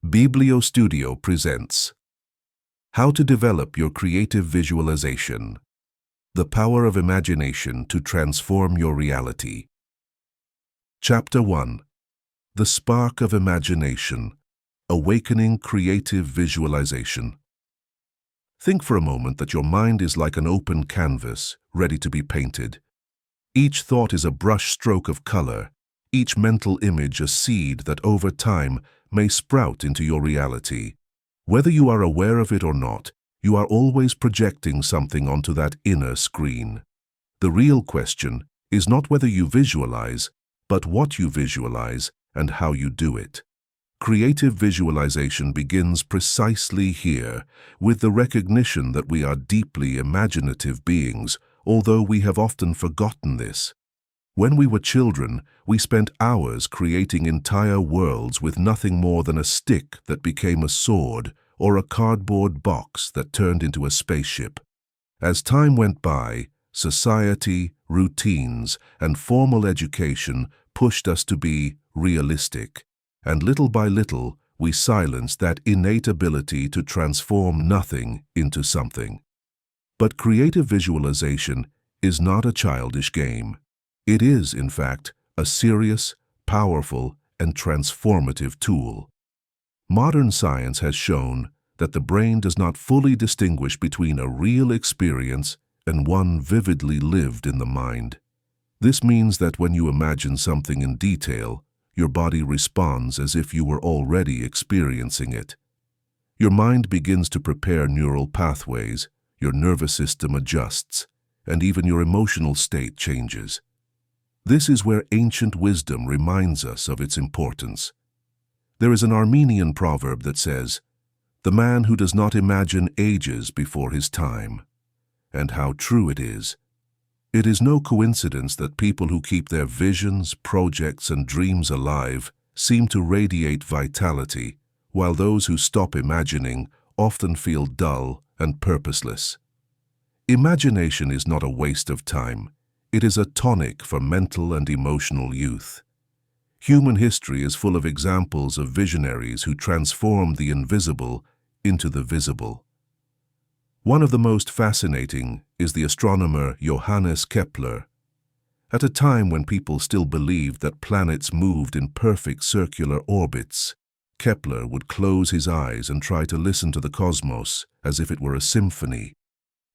Biblio Studio presents How to Develop Your Creative Visualization. The Power of Imagination to Transform Your Reality. Chapter 1. The Spark of Imagination. Awakening Creative Visualization. Think for a moment that your mind is like an open canvas, ready to be painted. Each thought is a brush stroke of color, each mental image a seed that over time may sprout into your reality. Whether you are aware of it or not, you are always projecting something onto that inner screen. The real question is not whether you visualize, but what you visualize and how you do it. Creative visualization begins precisely here, with the recognition that we are deeply imaginative beings, although we have often forgotten this. When we were children, we spent hours creating entire worlds with nothing more than a stick that became a sword or a cardboard box that turned into a spaceship. As time went by, society, routines, and formal education pushed us to be realistic, and little by little, we silenced that innate ability to transform nothing into something. But creative visualization is not a childish game. It is, in fact, a serious, powerful, and transformative tool. Modern science has shown that the brain does not fully distinguish between a real experience and one vividly lived in the mind. This means that when you imagine something in detail, your body responds as if you were already experiencing it. Your mind begins to prepare neural pathways, your nervous system adjusts, and even your emotional state changes. This is where ancient wisdom reminds us of its importance. There is an Armenian proverb that says, "The man who does not imagine ages before his time." And how true it is. It is no coincidence that people who keep their visions, projects, and dreams alive seem to radiate vitality, while those who stop imagining often feel dull and purposeless. Imagination is not a waste of time. It is a tonic for mental and emotional youth. Human history is full of examples of visionaries who transformed the invisible into the visible. One of the most fascinating is the astronomer Johannes Kepler. At a time when people still believed that planets moved in perfect circular orbits, Kepler would close his eyes and try to listen to the cosmos as if it were a symphony.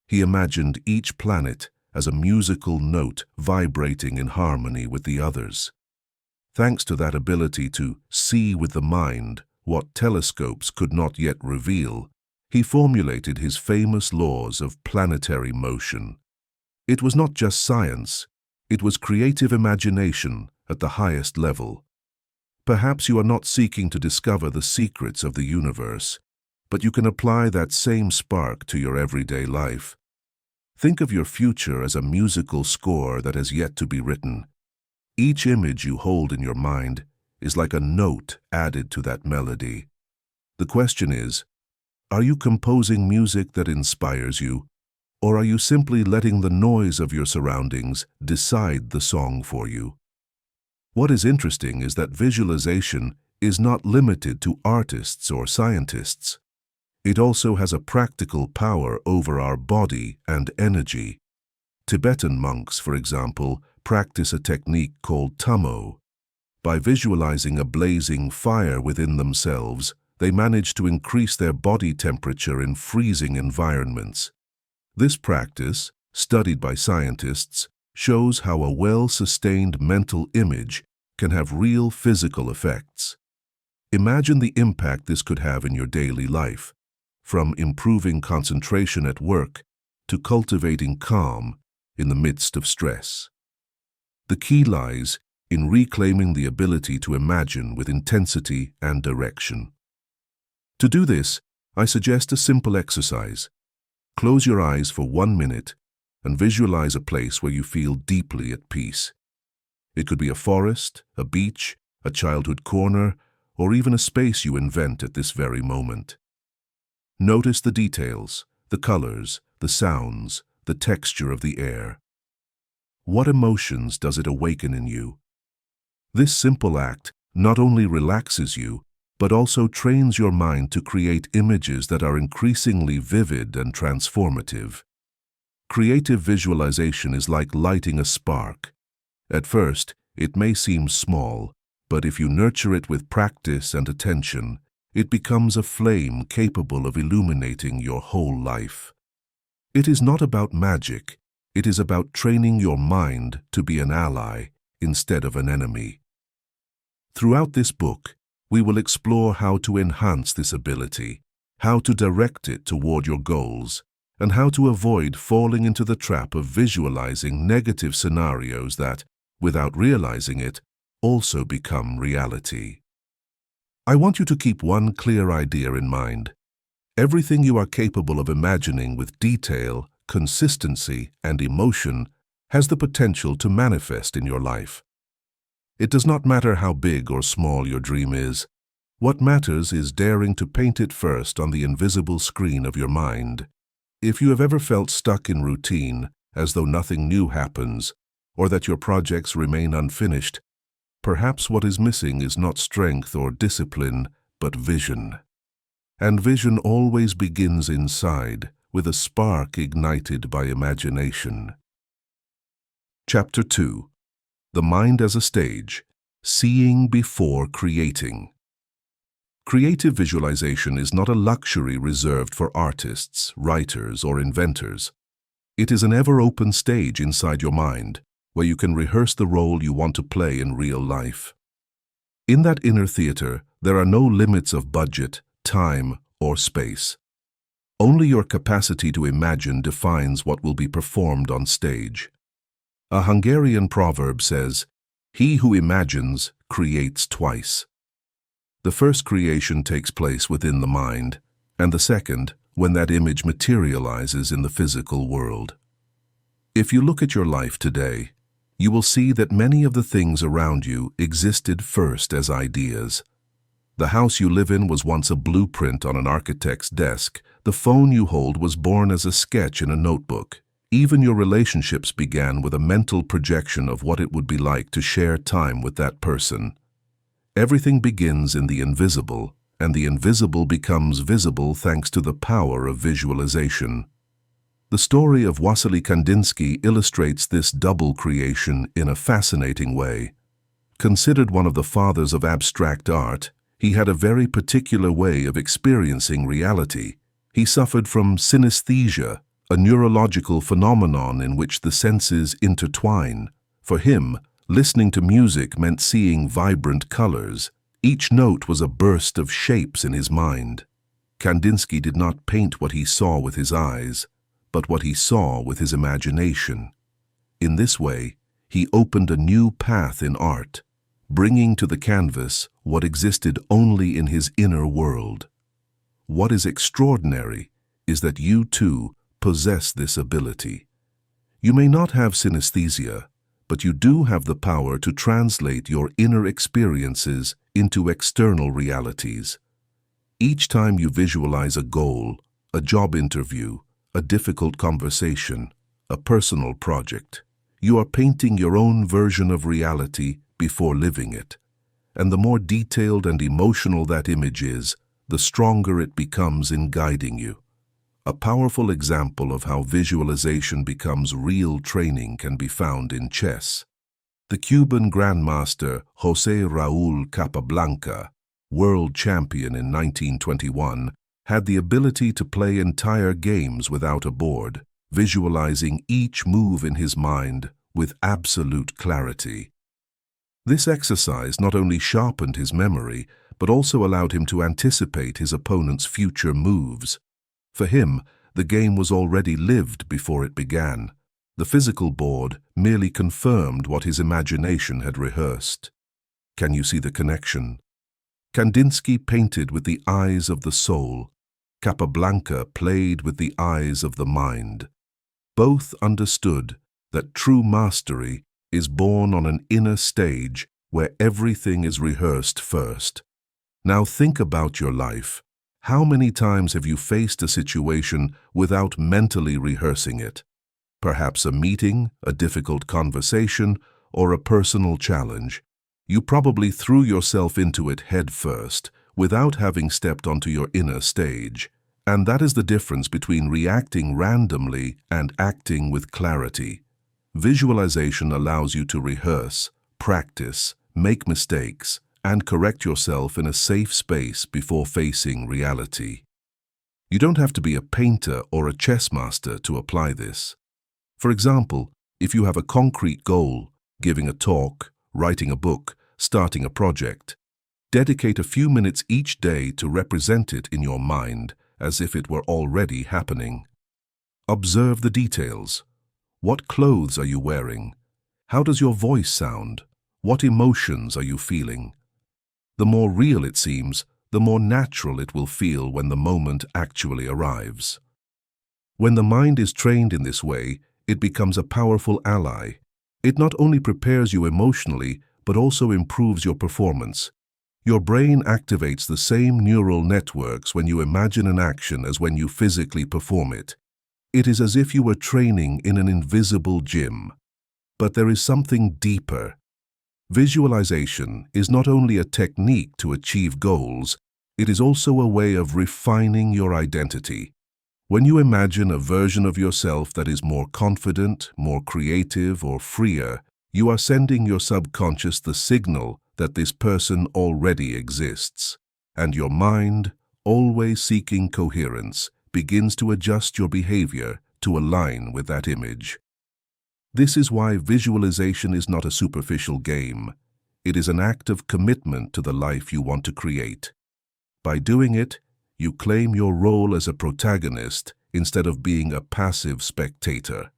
He imagined each planet as a musical note vibrating in harmony with the others. Thanks to that ability to see with the mind what telescopes could not yet reveal, he formulated his famous laws of planetary motion. It was not just science, it was creative imagination at the highest level. Perhaps you are not seeking to discover the secrets of the universe, but you can apply that same spark to your everyday life. Think of your future as a musical score that has yet to be written. Each image you hold in your mind is like a note added to that melody. The question is, are you composing music that inspires you, or are you simply letting the noise of your surroundings decide the song for you? What is interesting is that visualization is not limited to artists or scientists. It also has a practical power over our body and energy. Tibetan monks, for example, practice a technique called tamo. By visualizing a blazing fire within themselves, they manage to increase their body temperature in freezing environments. This practice, studied by scientists, shows how a well-sustained mental image can have real physical effects. Imagine the impact this could have in your daily life, from improving concentration at work to cultivating calm in the midst of stress. The key lies in reclaiming the ability to imagine with intensity and direction. To do this, I suggest a simple exercise. Close your eyes for 1 minute and visualize a place where you feel deeply at peace. It could be a forest, a beach, a childhood corner, or even a space you invent at this very moment. Notice the details, the colors, the sounds, the texture of the air. What emotions does it awaken in you? This simple act not only relaxes you, but also trains your mind to create images that are increasingly vivid and transformative. Creative visualization is like lighting a spark. At first, it may seem small, but if you nurture it with practice and attention, it becomes a flame capable of illuminating your whole life. It is not about magic, it is about training your mind to be an ally instead of an enemy. Throughout this book, we will explore how to enhance this ability, how to direct it toward your goals, and how to avoid falling into the trap of visualizing negative scenarios that, without realizing it, also become reality. I want you to keep one clear idea in mind. Everything you are capable of imagining with detail, consistency, and emotion has the potential to manifest in your life. It does not matter how big or small your dream is. What matters is daring to paint it first on the invisible screen of your mind. If you have ever felt stuck in routine, as though nothing new happens, or that your projects remain unfinished, perhaps what is missing is not strength or discipline, but vision. And vision always begins inside, with a spark ignited by imagination. Chapter 2. The Mind as a Stage. Seeing before creating. Creative visualization is not a luxury reserved for artists, writers, or inventors. It is an ever-open stage inside your mind, where you can rehearse the role you want to play in real life. In that inner theater, there are no limits of budget, time, or space. Only your capacity to imagine defines what will be performed on stage. A Hungarian proverb says, "He who imagines creates twice." The first creation takes place within the mind, and the second, when that image materializes in the physical world. If you look at your life today, you will see that many of the things around you existed first as ideas. The house you live in was once a blueprint on an architect's desk. The phone you hold was born as a sketch in a notebook. Even your relationships began with a mental projection of what it would be like to share time with that person. Everything begins in the invisible, and the invisible becomes visible thanks to the power of visualization. The story of Wassily Kandinsky illustrates this double creation in a fascinating way. Considered one of the fathers of abstract art, he had a very particular way of experiencing reality. He suffered from synesthesia, a neurological phenomenon in which the senses intertwine. For him, listening to music meant seeing vibrant colors. Each note was a burst of shapes in his mind. Kandinsky did not paint what he saw with his eyes, but what he saw with his imagination. In this way, he opened a new path in art, bringing to the canvas what existed only in his inner world. What is extraordinary is that you too possess this ability. You may not have synesthesia, but you do have the power to translate your inner experiences into external realities. Each time you visualize a goal, a job interview, a difficult conversation, a personal project, you are painting your own version of reality before living it. And the more detailed and emotional that image is, the stronger it becomes in guiding you. A powerful example of how visualization becomes real training can be found in chess. The Cuban grandmaster José Raúl Capablanca, world champion in 1921, had the ability to play entire games without a board, visualizing each move in his mind with absolute clarity. This exercise not only sharpened his memory, but also allowed him to anticipate his opponent's future moves. For him, the game was already lived before it began. The physical board merely confirmed what his imagination had rehearsed. Can you see the connection? Kandinsky painted with the eyes of the soul. Capablanca played with the eyes of the mind. Both understood that true mastery is born on an inner stage where everything is rehearsed first. Now think about your life. How many times have you faced a situation without mentally rehearsing it? Perhaps a meeting, a difficult conversation, or a personal challenge. You probably threw yourself into it head first, without having stepped onto your inner stage. And that is the difference between reacting randomly and acting with clarity. Visualization allows you to rehearse, practice, make mistakes, and correct yourself in a safe space before facing reality. You don't have to be a painter or a chess master to apply this. For example, if you have a concrete goal, giving a talk, writing a book, starting a project, dedicate a few minutes each day to represent it in your mind as if it were already happening. Observe the details. What clothes are you wearing? How does your voice sound? What emotions are you feeling? The more real it seems, the more natural it will feel when the moment actually arrives. When the mind is trained in this way, it becomes a powerful ally. It not only prepares you emotionally, but also improves your performance. Your brain activates the same neural networks when you imagine an action as when you physically perform it. It is as if you were training in an invisible gym. But there is something deeper. Visualization is not only a technique to achieve goals, it is also a way of refining your identity. When you imagine a version of yourself that is more confident, more creative, or freer, you are sending your subconscious the signal that this person already exists, and your mind, always seeking coherence, begins to adjust your behavior to align with that image. This is why visualization is not a superficial game. It is an act of commitment to the life you want to create. By doing it, you claim your role as a protagonist instead of being a passive spectator.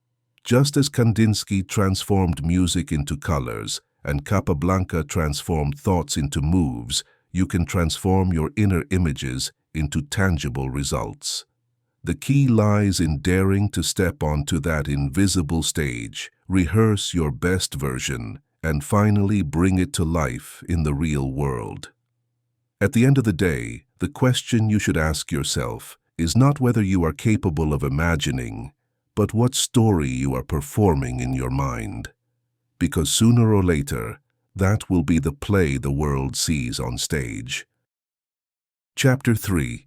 Just as Kandinsky transformed music into colors and Capablanca transformed thoughts into moves, you can transform your inner images into tangible results. The key lies in daring to step onto that invisible stage, rehearse your best version, and finally bring it to life in the real world. At the end of the day, the question you should ask yourself is not whether you are capable of imagining, but what story you are performing in your mind. Because sooner or later, that will be the play the world sees on stage. Chapter 3.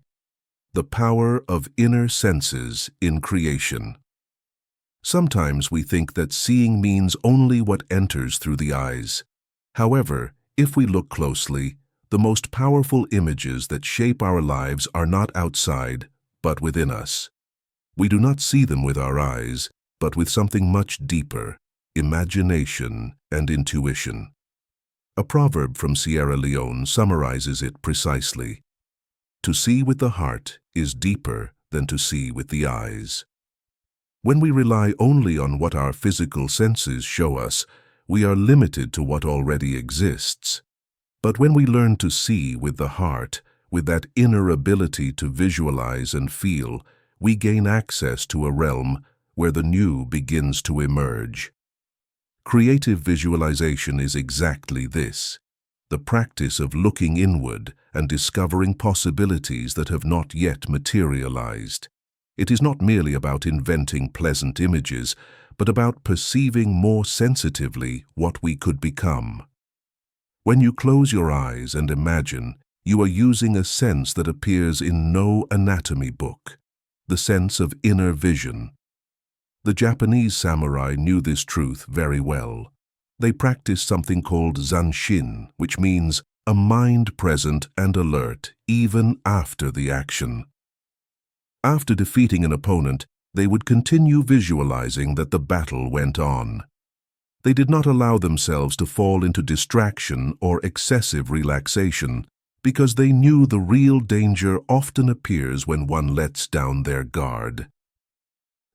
The Power of Inner Senses in Creation. Sometimes we think that seeing means only what enters through the eyes. However, if we look closely, the most powerful images that shape our lives are not outside, but within us. We do not see them with our eyes, but with something much deeper, imagination and intuition. A proverb from Sierra Leone summarizes it precisely. To see with the heart is deeper than to see with the eyes. When we rely only on what our physical senses show us, we are limited to what already exists. But when we learn to see with the heart, with that inner ability to visualize and feel, we gain access to a realm where the new begins to emerge. Creative visualization is exactly this, the practice of looking inward and discovering possibilities that have not yet materialized. It is not merely about inventing pleasant images, but about perceiving more sensitively what we could become. When you close your eyes and imagine, you are using a sense that appears in no anatomy book, the sense of inner vision. The Japanese samurai knew this truth very well. They practiced something called zanshin, which means a mind present and alert even after the action. After defeating an opponent, they would continue visualizing that the battle went on. They did not allow themselves to fall into distraction or excessive relaxation, because they knew the real danger often appears when one lets down their guard.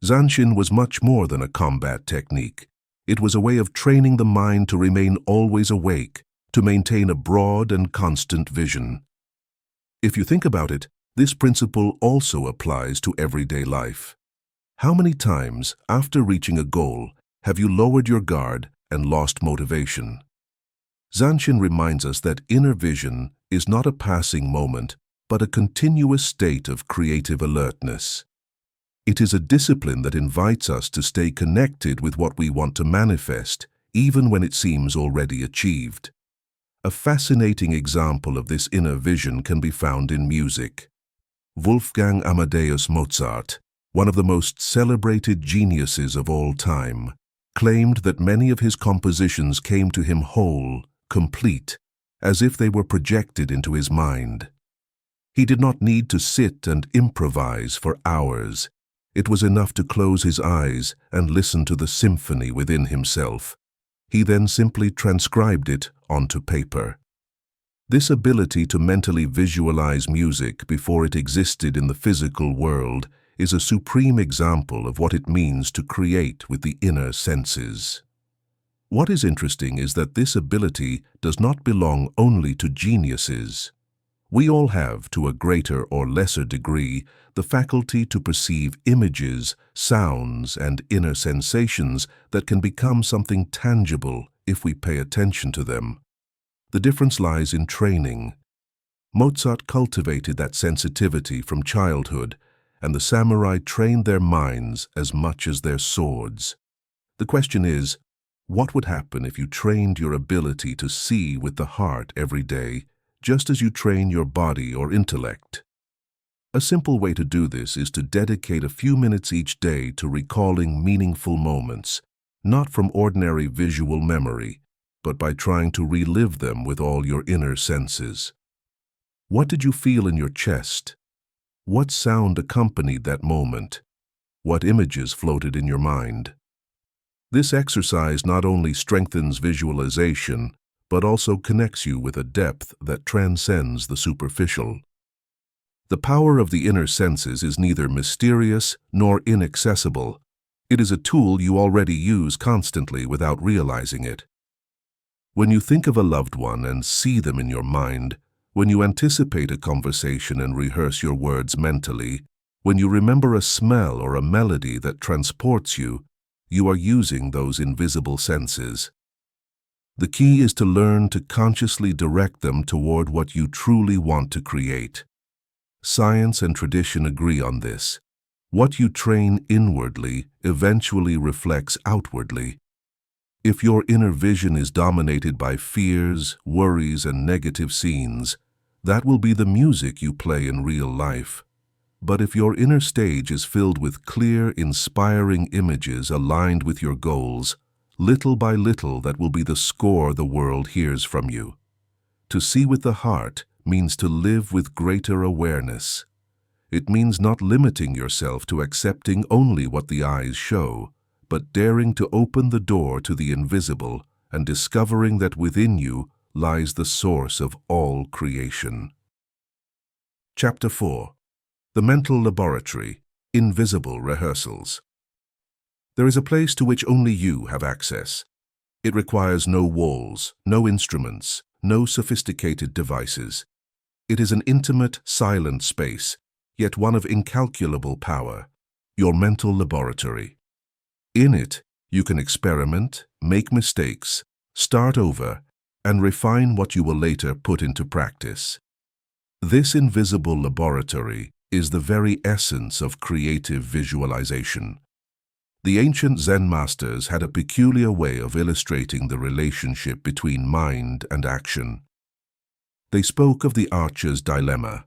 Zanshin was much more than a combat technique. It was a way of training the mind to remain always awake, to maintain a broad and constant vision. If you think about it, this principle also applies to everyday life. How many times, after reaching a goal, have you lowered your guard and lost motivation? Zanshin reminds us that inner vision is not a passing moment, but a continuous state of creative alertness. It is a discipline that invites us to stay connected with what we want to manifest, even when it seems already achieved. A fascinating example of this inner vision can be found in music. Wolfgang Amadeus Mozart, one of the most celebrated geniuses of all time, claimed that many of his compositions came to him whole, complete, as if they were projected into his mind. He did not need to sit and improvise for hours. It was enough to close his eyes and listen to the symphony within himself. He then simply transcribed it onto paper. This ability to mentally visualize music before it existed in the physical world is a supreme example of what it means to create with the inner senses. What is interesting is that this ability does not belong only to geniuses. We all have, to a greater or lesser degree, the faculty to perceive images, sounds, and inner sensations that can become something tangible if we pay attention to them. The difference lies in training. Mozart cultivated that sensitivity from childhood, and the samurai trained their minds as much as their swords. The question is, what would happen if you trained your ability to see with the heart every day, just as you train your body or intellect? A simple way to do this is to dedicate a few minutes each day to recalling meaningful moments, not from ordinary visual memory, but by trying to relive them with all your inner senses. What did you feel in your chest? What sound accompanied that moment? What images floated in your mind? This exercise not only strengthens visualization, but also connects you with a depth that transcends the superficial. The power of the inner senses is neither mysterious nor inaccessible. It is a tool you already use constantly without realizing it. When you think of a loved one and see them in your mind, when you anticipate a conversation and rehearse your words mentally, when you remember a smell or a melody that transports you, you are using those invisible senses. The key is to learn to consciously direct them toward what you truly want to create. Science and tradition agree on this. What you train inwardly eventually reflects outwardly. If your inner vision is dominated by fears, worries, and negative scenes, that will be the music you play in real life. But if your inner stage is filled with clear, inspiring images aligned with your goals, little by little that will be the score the world hears from you. To see with the heart means to live with greater awareness. It means not limiting yourself to accepting only what the eyes show, but daring to open the door to the invisible and discovering that within you lies the source of all creation. Chapter 4. The Mental Laboratory, Invisible Rehearsals. There is a place to which only you have access. It requires no walls, no instruments, no sophisticated devices. It is an intimate, silent space, yet one of incalculable power, your mental laboratory. In it, you can experiment, make mistakes, start over, and refine what you will later put into practice. This invisible laboratory is the very essence of creative visualization. The ancient Zen masters had a peculiar way of illustrating the relationship between mind and action. They spoke of the archer's dilemma.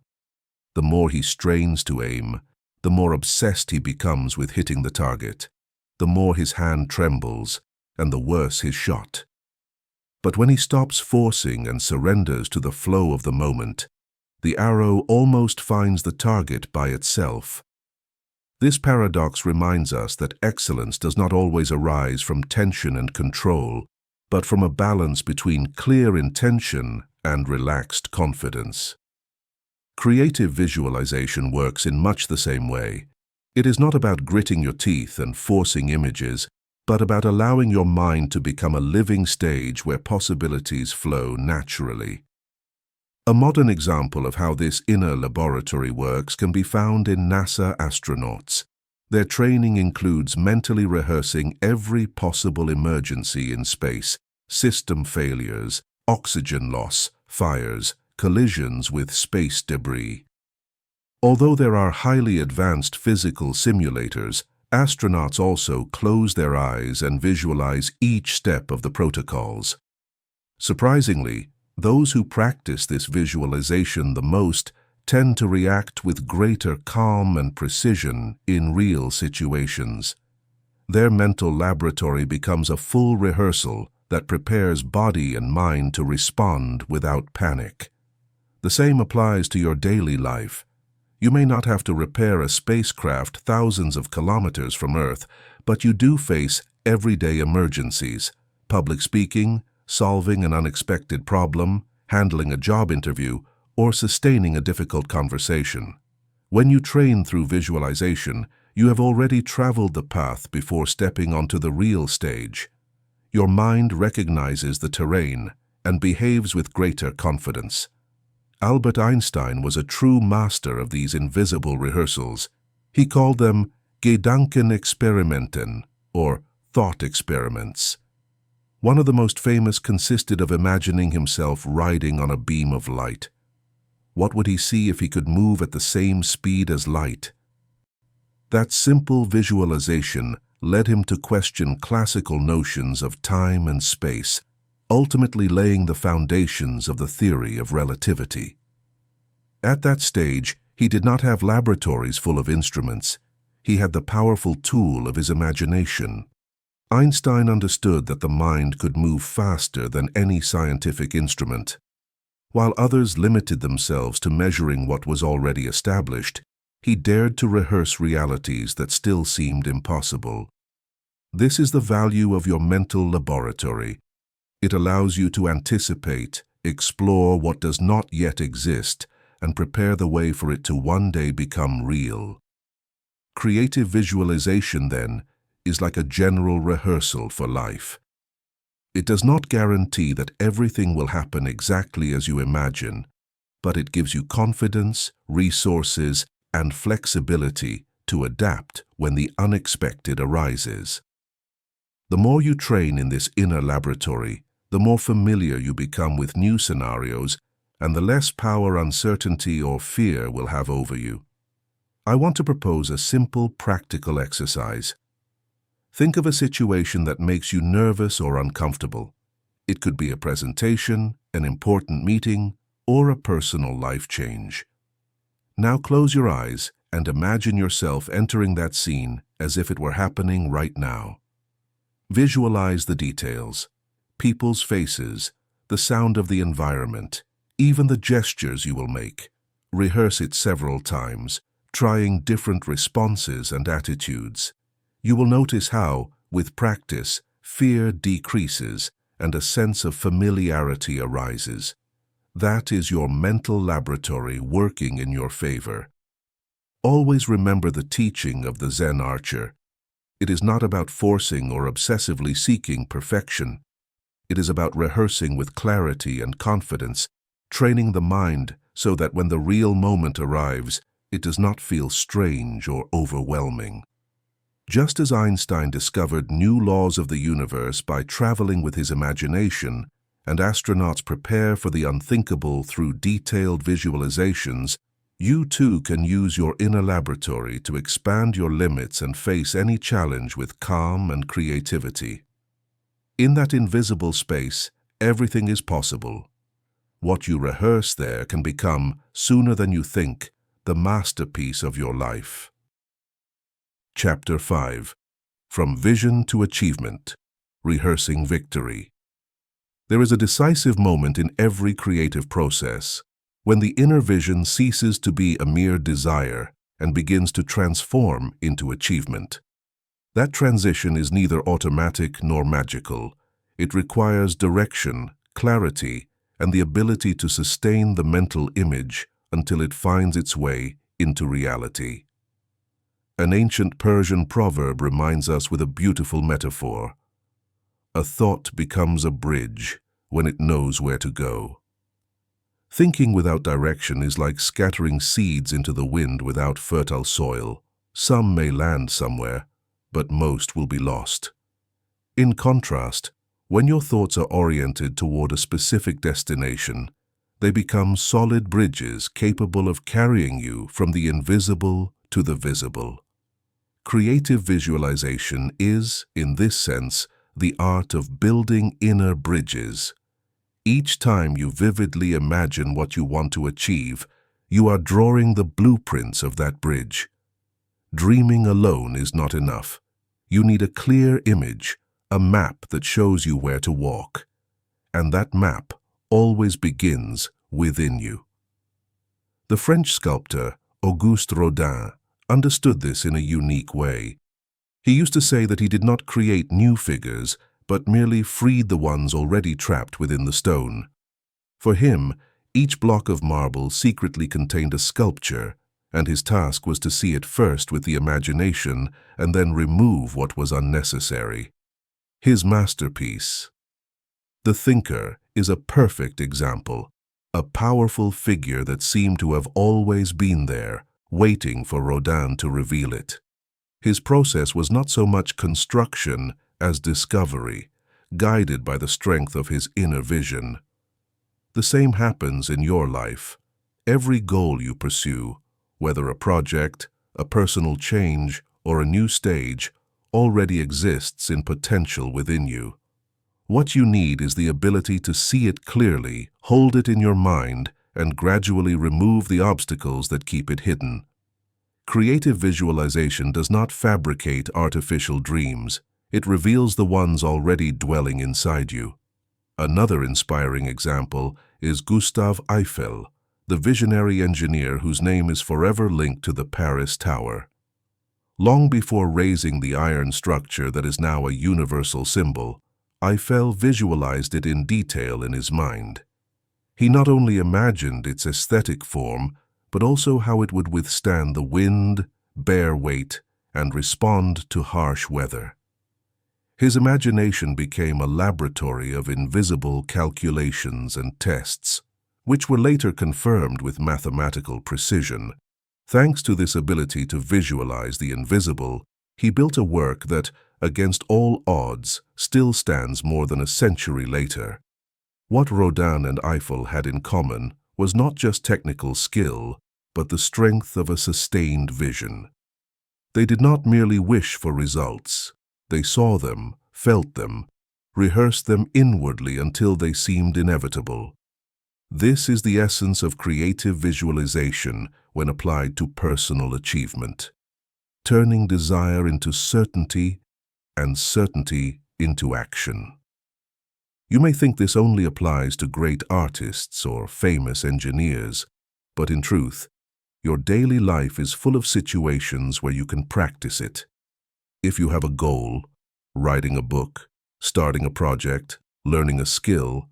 The more he strains to aim, the more obsessed he becomes with hitting the target, the more his hand trembles, and the worse his shot. But when he stops forcing and surrenders to the flow of the moment, the arrow almost finds the target by itself. This paradox reminds us that excellence does not always arise from tension and control, but from a balance between clear intention and relaxed confidence. Creative visualization works in much the same way. It is not about gritting your teeth and forcing images, but about allowing your mind to become a living stage where possibilities flow naturally. A modern example of how this inner laboratory works can be found in NASA astronauts. Their training includes mentally rehearsing every possible emergency in space: system failures, oxygen loss, fires, collisions with space debris. Although there are highly advanced physical simulators, astronauts also close their eyes and visualize each step of the protocols. Surprisingly, Those who practice this visualization the most tend to react with greater calm and precision in real situations. Their mental laboratory becomes a full rehearsal that prepares body and mind to respond without panic. The same applies to your daily life. You may not have to repair a spacecraft thousands of kilometers from Earth, but you do face everyday emergencies: public speaking, solving an unexpected problem, handling a job interview, or sustaining a difficult conversation. When you train through visualization, you have already traveled the path before stepping onto the real stage. Your mind recognizes the terrain and behaves with greater confidence. Albert Einstein was a true master of these invisible rehearsals. He called them Gedankenexperimenten, or thought experiments. One of the most famous consisted of imagining himself riding on a beam of light. What would he see if he could move at the same speed as light? That simple visualization led him to question classical notions of time and space, ultimately laying the foundations of the theory of relativity. At that stage, he did not have laboratories full of instruments. He had the powerful tool of his imagination. Einstein understood that the mind could move faster than any scientific instrument. While others limited themselves to measuring what was already established, he dared to rehearse realities that still seemed impossible. This is the value of your mental laboratory. It allows you to anticipate, explore what does not yet exist, and prepare the way for it to one day become real. Creative visualization, then, is like a general rehearsal for life. It does not guarantee that everything will happen exactly as you imagine, but it gives you confidence, resources, and flexibility to adapt when the unexpected arises. The more you train in this inner laboratory, the more familiar you become with new scenarios, and the less power uncertainty or fear will have over you. I want to propose a simple, practical exercise. Think of a situation that makes you nervous or uncomfortable. It could be a presentation, an important meeting, or a personal life change. Now close your eyes and imagine yourself entering that scene as if it were happening right now. Visualize the details, people's faces, the sound of the environment, even the gestures you will make. Rehearse it several times, trying different responses and attitudes. You will notice how, with practice, fear decreases and a sense of familiarity arises. That is your mental laboratory working in your favor. Always remember the teaching of the Zen archer. It is not about forcing or obsessively seeking perfection. It is about rehearsing with clarity and confidence, training the mind so that when the real moment arrives, it does not feel strange or overwhelming. Just as Einstein discovered new laws of the universe by traveling with his imagination, and astronauts prepare for the unthinkable through detailed visualizations, you too can use your inner laboratory to expand your limits and face any challenge with calm and creativity. In that invisible space, everything is possible. What you rehearse there can become, sooner than you think, the masterpiece of your life. Chapter 5. From Vision to Achievement. Rehearsing Victory. There is a decisive moment in every creative process when the inner vision ceases to be a mere desire and begins to transform into achievement. That transition is neither automatic nor magical. It requires direction, clarity, and the ability to sustain the mental image until it finds its way into reality. An ancient Persian proverb reminds us with a beautiful metaphor. A thought becomes a bridge when it knows where to go. Thinking without direction is like scattering seeds into the wind without fertile soil. Some may land somewhere, but most will be lost. In contrast, when your thoughts are oriented toward a specific destination, they become solid bridges capable of carrying you from the invisible to the visible. Creative visualization is, in this sense, the art of building inner bridges. Each time you vividly imagine what you want to achieve, you are drawing the blueprints of that bridge. Dreaming alone is not enough. You need a clear image, a map that shows you where to walk. And that map always begins within you. The French sculptor Auguste Rodin understood this in a unique way. He used to say that he did not create new figures, but merely freed the ones already trapped within the stone. For him, each block of marble secretly contained a sculpture, and his task was to see it first with the imagination and then remove what was unnecessary. His masterpiece, The Thinker, is a perfect example, a powerful figure that seemed to have always been there, waiting for Rodin to reveal it. His process was not so much construction as discovery, guided by the strength of his inner vision. The same happens in your life. Every goal you pursue, whether a project, a personal change, or a new stage, already exists in potential within you. What you need is the ability to see it clearly, hold it in your mind, and gradually remove the obstacles that keep it hidden. Creative visualization does not fabricate artificial dreams. It reveals the ones already dwelling inside you. Another inspiring example is Gustave Eiffel, the visionary engineer whose name is forever linked to the Paris Tower. Long before raising the iron structure that is now a universal symbol, Eiffel visualized it in detail in his mind. He not only imagined its aesthetic form, but also how it would withstand the wind, bear weight, and respond to harsh weather. His imagination became a laboratory of invisible calculations and tests, which were later confirmed with mathematical precision. Thanks to this ability to visualize the invisible, he built a work that, against all odds, still stands more than a century later. What Rodin and Eiffel had in common was not just technical skill, but the strength of a sustained vision. They did not merely wish for results. They saw them, felt them, rehearsed them inwardly until they seemed inevitable. This is the essence of creative visualization when applied to personal achievement, turning desire into certainty and certainty into action. You may think this only applies to great artists or famous engineers, but in truth, your daily life is full of situations where you can practice it. If you have a goal, writing a book, starting a project, learning a skill,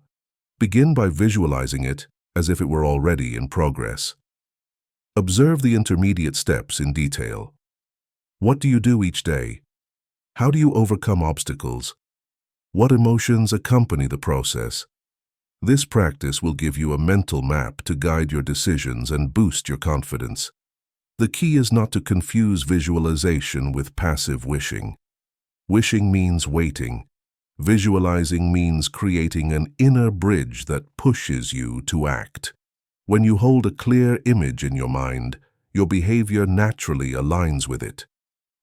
begin by visualizing it as if it were already in progress. Observe the intermediate steps in detail. What do you do each day? How do you overcome obstacles? What emotions accompany the process? This practice will give you a mental map to guide your decisions and boost your confidence. The key is not to confuse visualization with passive wishing. Wishing means waiting. Visualizing means creating an inner bridge that pushes you to act. When you hold a clear image in your mind, your behavior naturally aligns with it.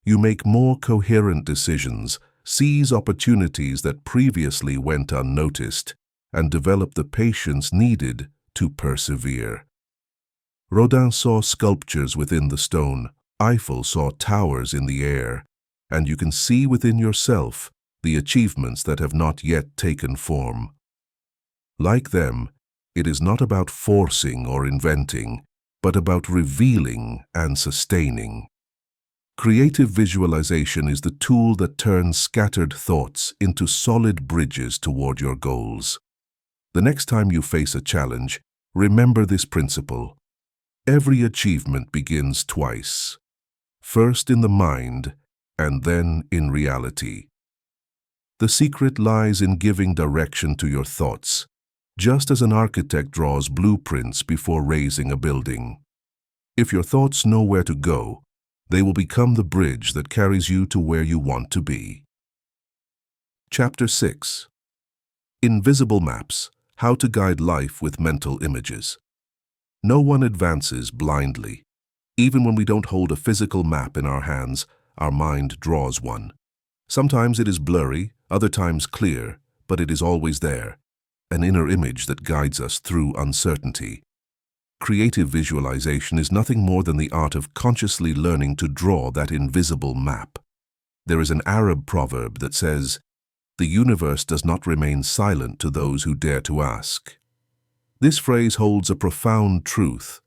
You make more coherent decisions, seize opportunities that previously went unnoticed, and develop the patience needed to persevere. Rodin saw sculptures within the stone. Eiffel saw towers in the air, and you can see within yourself the achievements that have not yet taken form. Like them, it is not about forcing or inventing, but about revealing and sustaining. Creative visualization is the tool that turns scattered thoughts into solid bridges toward your goals. The next time you face a challenge, remember this principle. Every achievement begins twice, first in the mind and then in reality. The secret lies in giving direction to your thoughts, just as an architect draws blueprints before raising a building. If your thoughts know where to go, they will become the bridge that carries you to where you want to be. Chapter 6. Invisible Maps: How to Guide Life with Mental Images. No one advances blindly. Even when we don't hold a physical map in our hands, our mind draws one. Sometimes it is blurry, other times clear, but it is always there. an inner image that guides us through uncertainty. Creative visualization is nothing more than the art of consciously learning to draw that invisible map. There is an Arab proverb that says, "The universe does not remain silent to those who dare to ask." This phrase holds a profound truth.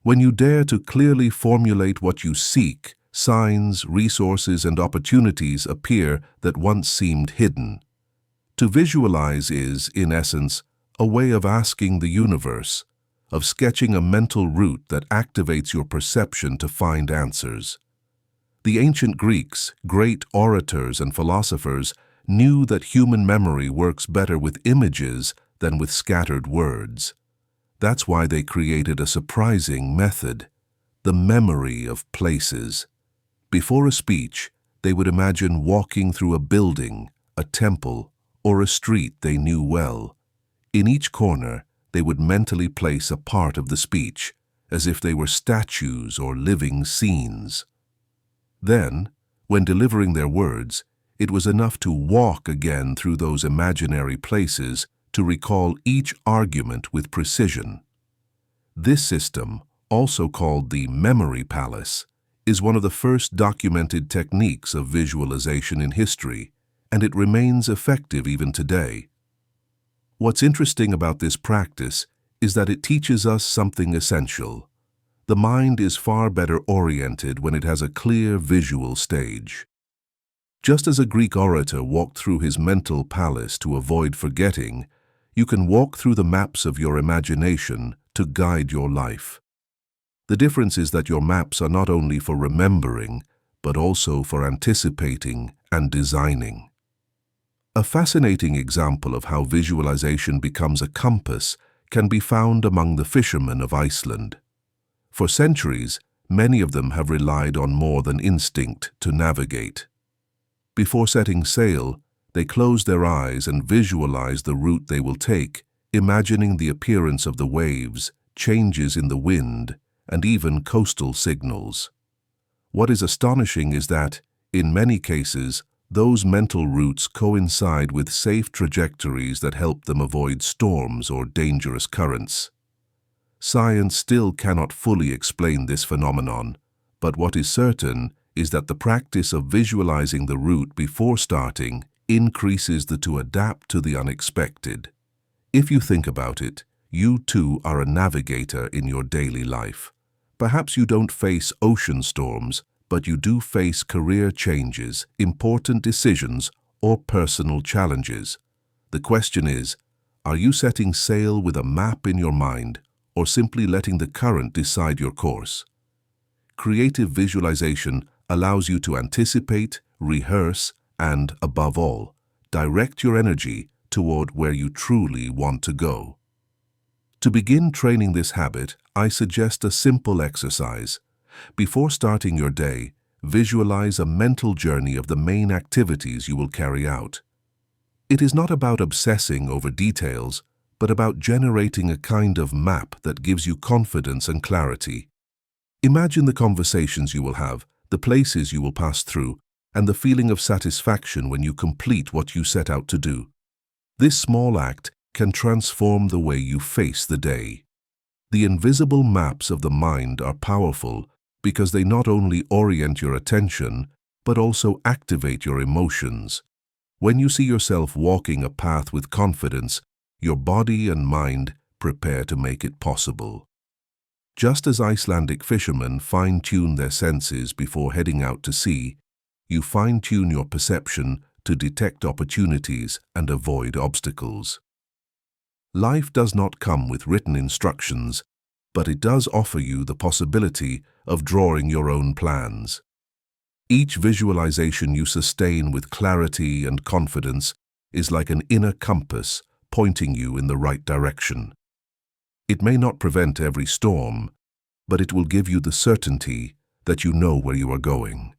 When you dare to clearly formulate what you seek, signs, resources, and opportunities appear that once seemed hidden. To visualize is, in essence, a way of asking the universe, of sketching a mental route that activates your perception to find answers. The ancient Greeks, great orators and philosophers, knew that human memory works better with images than with scattered words. That's why they created a surprising method, the memory of places. Before a speech, they would imagine walking through a building, a temple, or a street they knew well. In each corner, they would mentally place a part of the speech, as if they were statues or living scenes. Then, when delivering their words, it was enough to walk again through those imaginary places to recall each argument with precision. This system, also called the memory palace, is one of the first documented techniques of visualization in history, and it remains effective even today. What's interesting about this practice is that it teaches us something essential. The mind is far better oriented when it has a clear visual stage. Just as a Greek orator walked through his mental palace to avoid forgetting, you can walk through the maps of your imagination to guide your life. The difference is that your maps are not only for remembering, but also for anticipating and designing. A fascinating example of how visualization becomes a compass can be found among the fishermen of Iceland. For centuries, many of them have relied on more than instinct to navigate. Before setting sail, they close their eyes and visualize the route they will take, imagining the appearance of the waves, changes in the wind, and even coastal signals. What is astonishing is that, in many cases, those mental routes coincide with safe trajectories that help them avoid storms or dangerous currents. Science still cannot fully explain this phenomenon, but what is certain is that the practice of visualizing the route before starting increases to adapt to the unexpected. If you think about it, you too are a navigator in your daily life. Perhaps you don't face ocean storms, but you do face career changes, important decisions, or personal challenges. The question is, are you setting sail with a map in your mind, or simply letting the current decide your course? Creative visualization allows you to anticipate, rehearse, and, above all, direct your energy toward where you truly want to go. To begin training this habit, I suggest a simple exercise. Before starting your day, visualize a mental journey of the main activities you will carry out. It is not about obsessing over details, but about generating a kind of map that gives you confidence and clarity. Imagine the conversations you will have, the places you will pass through, and the feeling of satisfaction when you complete what you set out to do. This small act can transform the way you face the day. The invisible maps of the mind are powerful because they not only orient your attention, but also activate your emotions. When you see yourself walking a path with confidence, your body and mind prepare to make it possible. Just as Icelandic fishermen fine-tune their senses before heading out to sea, you fine-tune your perception to detect opportunities and avoid obstacles. Life does not come with written instructions, but it does offer you the possibility of drawing your own plans. Each visualization you sustain with clarity and confidence is like an inner compass pointing you in the right direction. It may not prevent every storm, but it will give you the certainty that you know where you are going.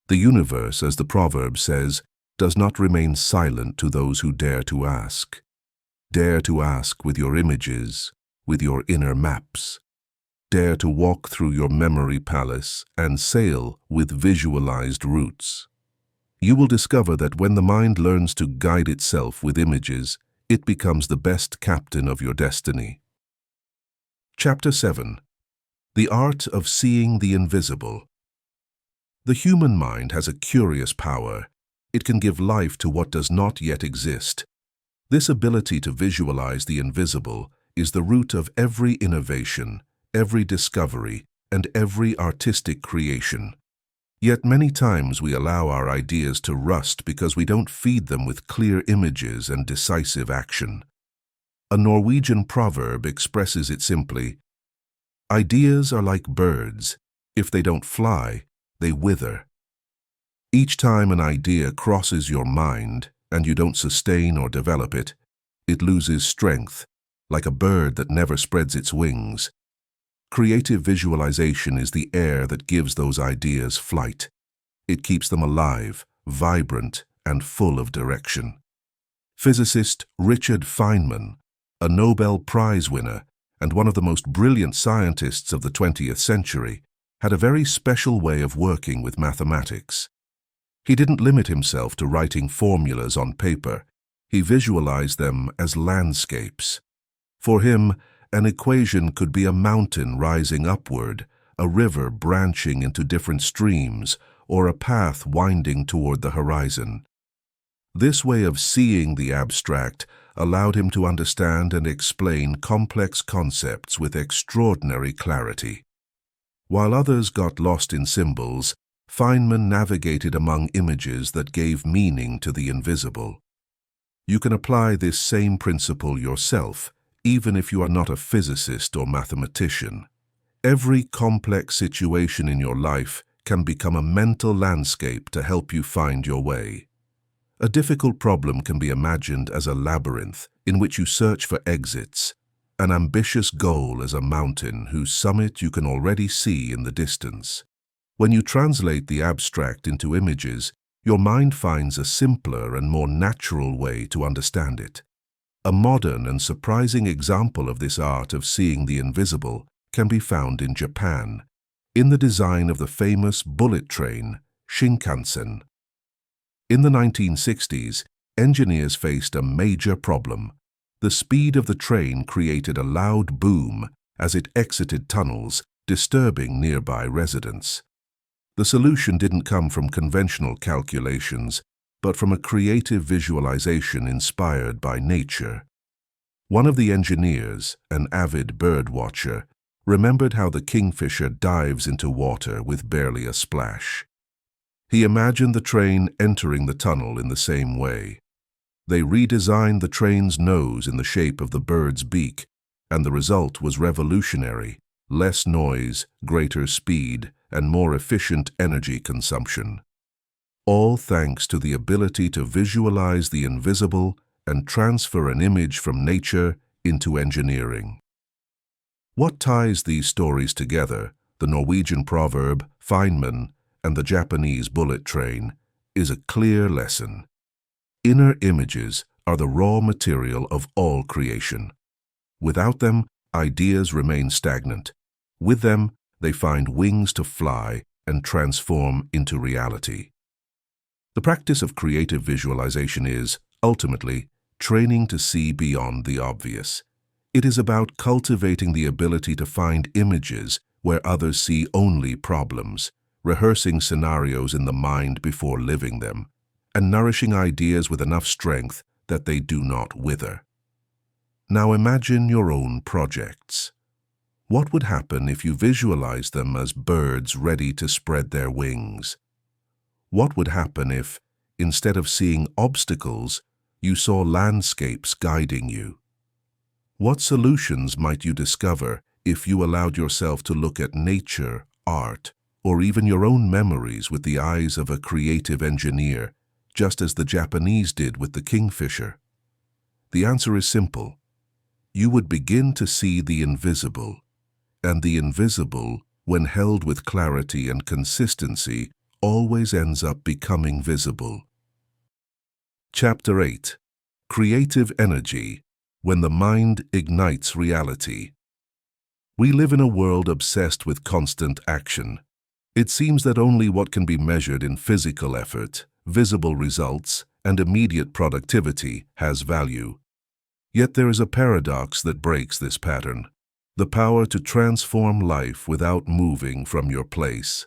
The universe, as the proverb says, does not remain silent to those who dare to ask. Dare to ask with your images, with your inner maps. Dare to walk through your memory palace and sail with visualized routes. You will discover that when the mind learns to guide itself with images, it becomes the best captain of your destiny. Chapter 7. The Art of Seeing the Invisible. The human mind has a curious power. It can give life to what does not yet exist. This ability to visualize the invisible is the root of every innovation, every discovery, and every artistic creation. Yet many times we allow our ideas to rust because we don't feed them with clear images and decisive action. A Norwegian proverb expresses it simply: ideas are like birds. If they don't fly, they wither. Each time an idea crosses your mind and you don't sustain or develop it, it loses strength, like a bird that never spreads its wings. Creative visualization is the air that gives those ideas flight. It keeps them alive, vibrant, and full of direction. Physicist Richard Feynman, a Nobel Prize winner and one of the most brilliant scientists of the 20th century, had a very special way of working with mathematics. He didn't limit himself to writing formulas on paper. He visualized them as landscapes. For him, an equation could be a mountain rising upward, a river branching into different streams, or a path winding toward the horizon. This way of seeing the abstract allowed him to understand and explain complex concepts with extraordinary clarity. While others got lost in symbols, Feynman navigated among images that gave meaning to the invisible. You can apply this same principle yourself, even if you are not a physicist or mathematician. Every complex situation in your life can become a mental landscape to help you find your way. A difficult problem can be imagined as a labyrinth in which you search for exits, an ambitious goal as a mountain whose summit you can already see in the distance. When you translate the abstract into images, your mind finds a simpler and more natural way to understand it. A modern and surprising example of this art of seeing the invisible can be found in Japan, in the design of the famous bullet train, Shinkansen. In the 1960s, engineers faced a major problem. The speed of the train created a loud boom as it exited tunnels, disturbing nearby residents. The solution didn't come from conventional calculations, but from a creative visualization inspired by nature. One of the engineers, an avid bird watcher, remembered how the kingfisher dives into water with barely a splash. He imagined the train entering the tunnel in the same way. They redesigned the train's nose in the shape of the bird's beak, and the result was revolutionary: less noise, greater speed, and more efficient energy consumption. All thanks to the ability to visualize the invisible and transfer an image from nature into engineering. What ties these stories together, the Norwegian proverb, Feynman, and the Japanese bullet train, is a clear lesson. Inner images are the raw material of all creation. Without them, ideas remain stagnant. With them, they find wings to fly and transform into reality. The practice of creative visualization is, ultimately, training to see beyond the obvious. It is about cultivating the ability to find images where others see only problems, rehearsing scenarios in the mind before living them, and nourishing ideas with enough strength that they do not wither. Now imagine your own projects. What would happen if you visualized them as birds ready to spread their wings? What would happen if, instead of seeing obstacles, you saw landscapes guiding you? What solutions might you discover if you allowed yourself to look at nature, art, or even your own memories with the eyes of a creative engineer, just as the Japanese did with the kingfisher? The answer is simple. You would begin to see the invisible, and the invisible, when held with clarity and consistency, always ends up becoming visible. Chapter 8. Creative Energy, when the mind ignites reality. We live in a world obsessed with constant action. It seems that only what can be measured in physical effort, visible results, and immediate productivity has value. Yet there is a paradox that breaks this pattern: the power to transform life without moving from your place.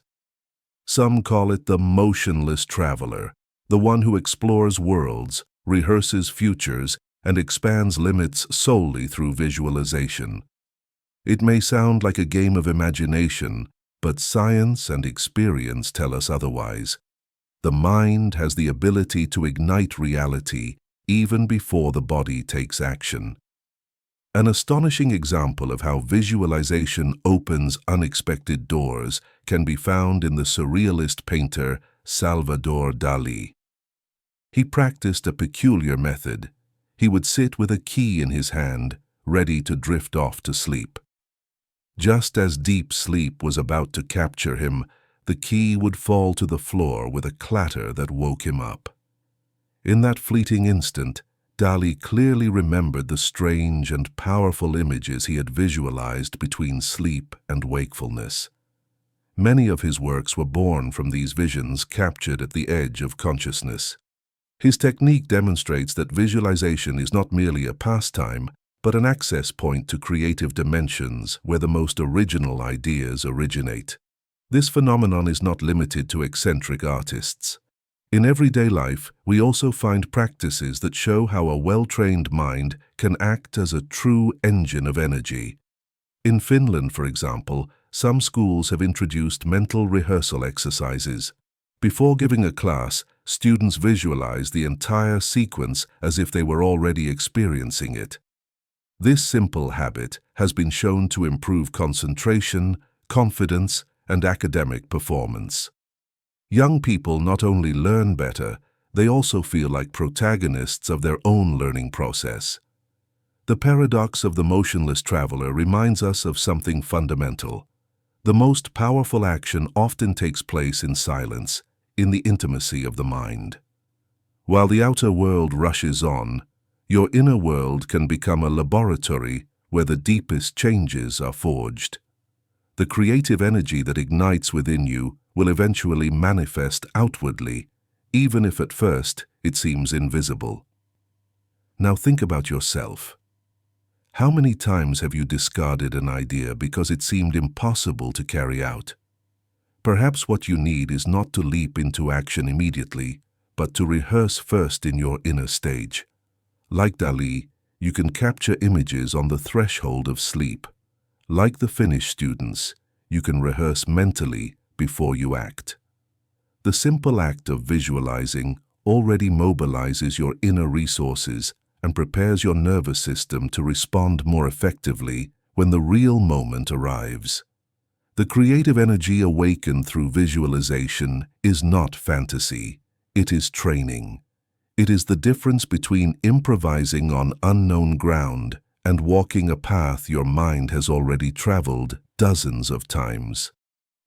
Some call it the motionless traveler, the one who explores worlds, rehearses futures, and expands limits solely through visualization. It may sound like a game of imagination, but science and experience tell us otherwise. The mind has the ability to ignite reality even before the body takes action. An astonishing example of how visualization opens unexpected doors can be found in the surrealist painter Salvador Dali. He practiced a peculiar method. He would sit with a key in his hand, ready to drift off to sleep. Just as deep sleep was about to capture him, the key would fall to the floor with a clatter that woke him up. In that fleeting instant, Dali clearly remembered the strange and powerful images he had visualized between sleep and wakefulness. Many of his works were born from these visions captured at the edge of consciousness. His technique demonstrates that visualization is not merely a pastime, but an access point to creative dimensions where the most original ideas originate. This phenomenon is not limited to eccentric artists. In everyday life, we also find practices that show how a well-trained mind can act as a true engine of energy. In Finland, for example, some schools have introduced mental rehearsal exercises. Before giving a class, students visualize the entire sequence as if they were already experiencing it. This simple habit has been shown to improve concentration, confidence, and academic performance. Young people not only learn better, they also feel like protagonists of their own learning process. The paradox of the motionless traveler reminds us of something fundamental. The most powerful action often takes place in silence, in the intimacy of the mind. While the outer world rushes on, your inner world can become a laboratory where the deepest changes are forged. The creative energy that ignites within you will eventually manifest outwardly, even if at first it seems invisible. Now think about yourself. How many times have you discarded an idea because it seemed impossible to carry out? Perhaps what you need is not to leap into action immediately, but to rehearse first in your inner stage. Like Dali, you can capture images on the threshold of sleep. Like the Finnish students, you can rehearse mentally before you act. The simple act of visualizing already mobilizes your inner resources and prepares your nervous system to respond more effectively when the real moment arrives. The creative energy awakened through visualization is not fantasy, it is training. It is the difference between improvising on unknown ground and walking a path your mind has already traveled dozens of times.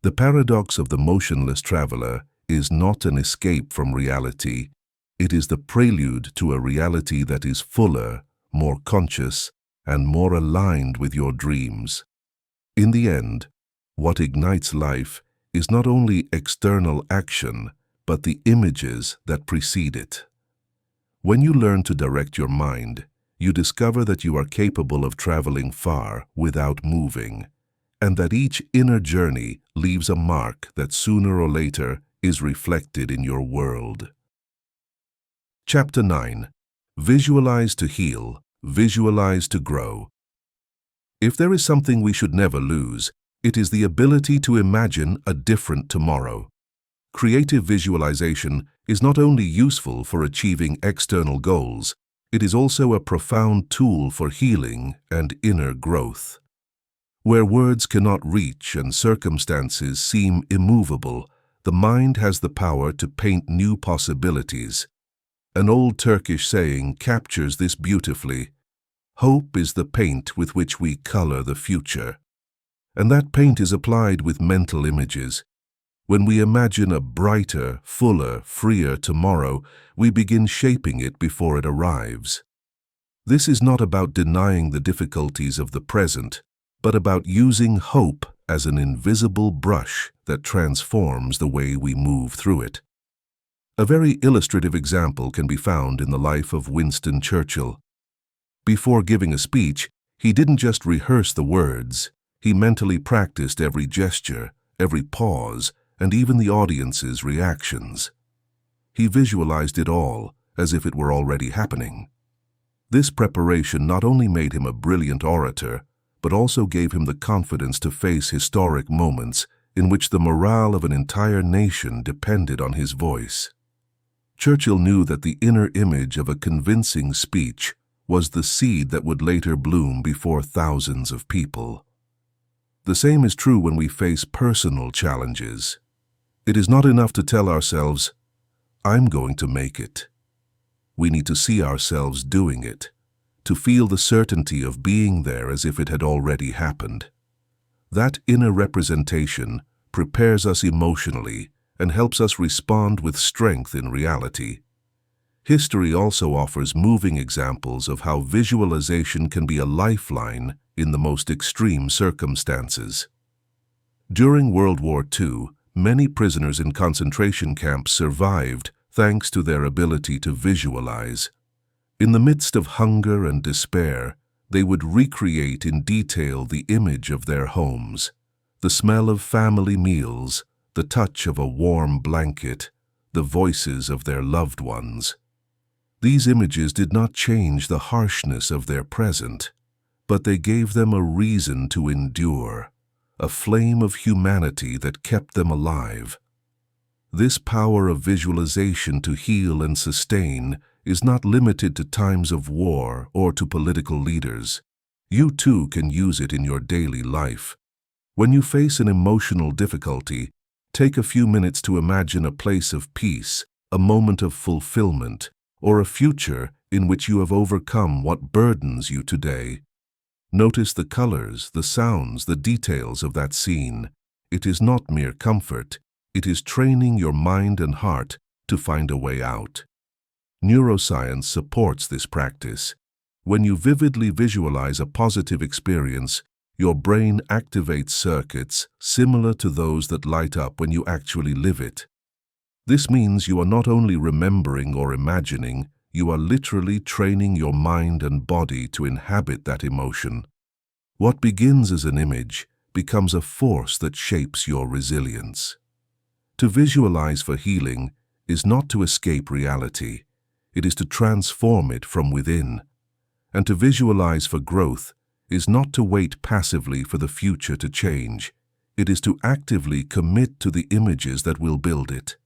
The paradox of the motionless traveler is not an escape from reality. It is the prelude to a reality that is fuller, more conscious, and more aligned with your dreams. In the end, what ignites life is not only external action, but the images that precede it. When you learn to direct your mind, you discover that you are capable of traveling far without moving, and that each inner journey leaves a mark that sooner or later is reflected in your world. Chapter 9. Visualize to heal, visualize to grow. If there is something we should never lose, it is the ability to imagine a different tomorrow. Creative visualization is not only useful for achieving external goals, it is also a profound tool for healing and inner growth. Where words cannot reach and circumstances seem immovable, the mind has the power to paint new possibilities. An old Turkish saying captures this beautifully. Hope is the paint with which we color the future. And that paint is applied with mental images. When we imagine a brighter, fuller, freer tomorrow, we begin shaping it before it arrives. This is not about denying the difficulties of the present, but about using hope as an invisible brush that transforms the way we move through it. A very illustrative example can be found in the life of Winston Churchill. Before giving a speech, he didn't just rehearse the words. He mentally practiced every gesture, every pause, and even the audience's reactions. He visualized it all as if it were already happening. This preparation not only made him a brilliant orator, but also gave him the confidence to face historic moments in which the morale of an entire nation depended on his voice. Churchill knew that the inner image of a convincing speech was the seed that would later bloom before thousands of people. The same is true when we face personal challenges. It is not enough to tell ourselves, "I'm going to make it." We need to see ourselves doing it, to feel the certainty of being there as if it had already happened. That inner representation prepares us emotionally and helps us respond with strength in reality. History also offers moving examples of how visualization can be a lifeline in the most extreme circumstances. During World War II, many prisoners in concentration camps survived thanks to their ability to visualize. In the midst of hunger and despair, they would recreate in detail the image of their homes, the smell of family meals, the touch of a warm blanket, the voices of their loved ones. These images did not change the harshness of their present, but they gave them a reason to endure, a flame of humanity that kept them alive. This power of visualization to heal and sustain is not limited to times of war or to political leaders. You too can use it in your daily life. When you face an emotional difficulty, take a few minutes to imagine a place of peace, a moment of fulfillment, or a future in which you have overcome what burdens you today. Notice the colors, the sounds, the details of that scene. It is not mere comfort. It is training your mind and heart to find a way out. Neuroscience supports this practice. When you vividly visualize a positive experience, your brain activates circuits similar to those that light up when you actually live it. This means you are not only remembering or imagining, you are literally training your mind and body to inhabit that emotion. What begins as an image becomes a force that shapes your resilience. To visualize for healing is not to escape reality, it is to transform it from within. And to visualize for growth is not to wait passively for the future to change, it is to actively commit to the images that will build it.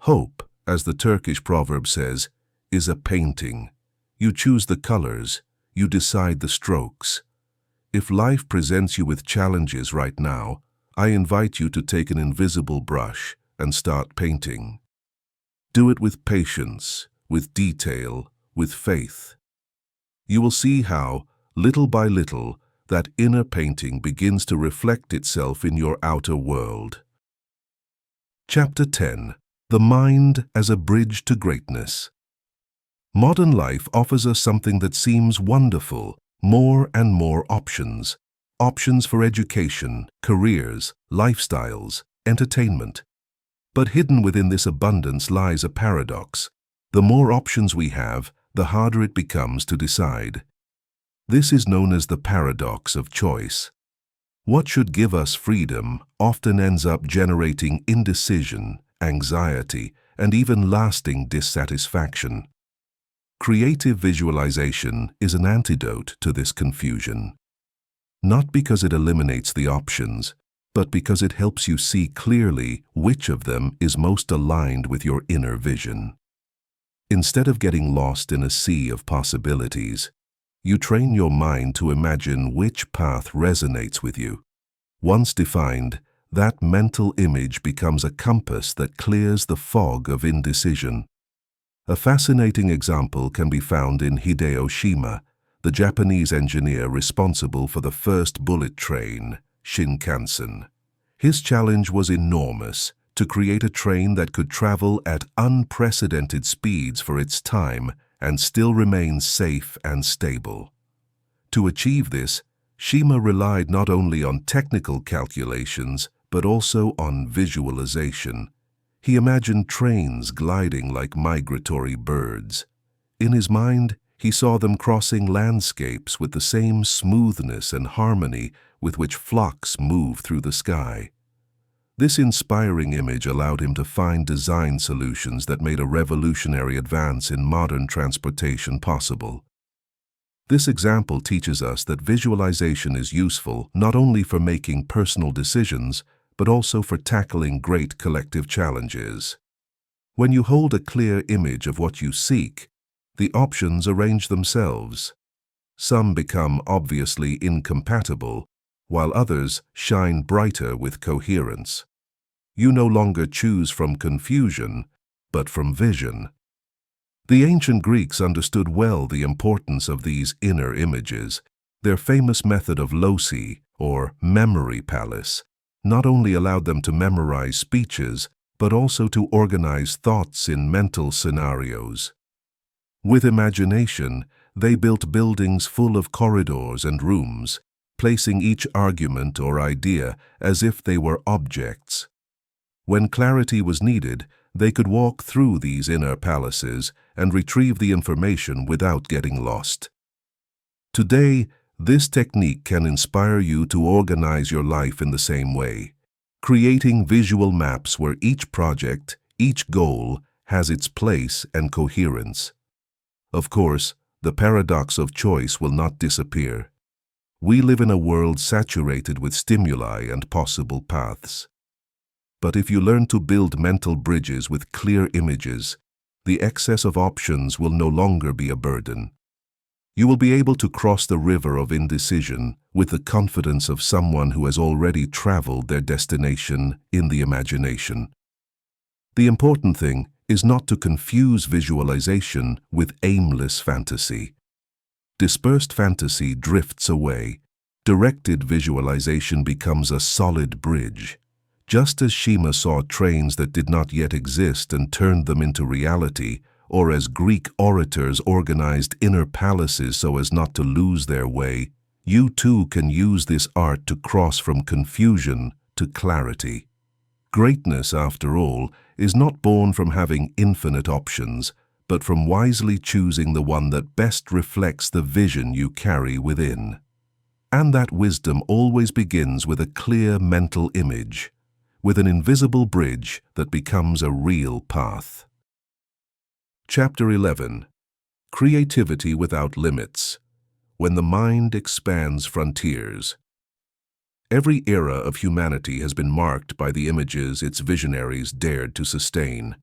Hope, as the Turkish proverb says, is a painting. You choose the colors, you decide the strokes. If life presents you with challenges right now, I invite you to take an invisible brush and start painting. Do it with patience, with detail, with faith. You will see how, little by little, that inner painting begins to reflect itself in your outer world. Chapter 10. The Mind as a Bridge to Greatness. Modern life offers us something that seems wonderful, more and more options. Options for education, careers, lifestyles, entertainment. But hidden within this abundance lies a paradox. The more options we have, the harder it becomes to decide. This is known as the paradox of choice. What should give us freedom often ends up generating indecision, anxiety, and even lasting dissatisfaction. Creative visualization is an antidote to this confusion. Not because it eliminates the options, but because it helps you see clearly which of them is most aligned with your inner vision. Instead of getting lost in a sea of possibilities, you train your mind to imagine which path resonates with you. Once defined, that mental image becomes a compass that clears the fog of indecision. A fascinating example can be found in Hideo Shima, the Japanese engineer responsible for the first bullet train, Shinkansen. His challenge was enormous: to create a train that could travel at unprecedented speeds for its time and still remain safe and stable. To achieve this, Shima relied not only on technical calculations, but also on visualization. He imagined trains gliding like migratory birds. In his mind, He saw them crossing landscapes with the same smoothness and harmony with which flocks move through the sky. This inspiring image allowed him to find design solutions that made a revolutionary advance in modern transportation possible. This example teaches us that visualization is useful not only for making personal decisions, but also for tackling great collective challenges. When you hold a clear image of what you seek, the options arrange themselves. Some become obviously incompatible, while others shine brighter with coherence. You no longer choose from confusion, but from vision. The ancient Greeks understood well the importance of these inner images. Their famous method of loci, or memory palace, not only allowed them to memorize speeches, but also to organize thoughts in mental scenarios. With imagination, they built buildings full of corridors and rooms, placing each argument or idea as if they were objects. When clarity was needed, they could walk through these inner palaces and retrieve the information without getting lost. Today, this technique can inspire you to organize your life in the same way, creating visual maps where each project, each goal, has its place and coherence. Of course, the paradox of choice will not disappear. We live in a world saturated with stimuli and possible paths. But if you learn to build mental bridges with clear images, the excess of options will no longer be a burden. You will be able to cross the river of indecision with the confidence of someone who has already traveled their destination in the imagination. The important thing is not to confuse visualization with aimless fantasy. Dispersed fantasy drifts away. Directed visualization becomes a solid bridge. Just as Shima saw trains that did not yet exist and turned them into reality, or as Greek orators organized inner palaces so as not to lose their way, you too can use this art to cross from confusion to clarity. Greatness, after all, is not born from having infinite options, but from wisely choosing the one that best reflects the vision you carry within. And that wisdom always begins with a clear mental image, with an invisible bridge that becomes a real path. Chapter 11. Creativity Without Limits. When the Mind Expands Frontiers. Every era of humanity has been marked by the images its visionaries dared to sustain.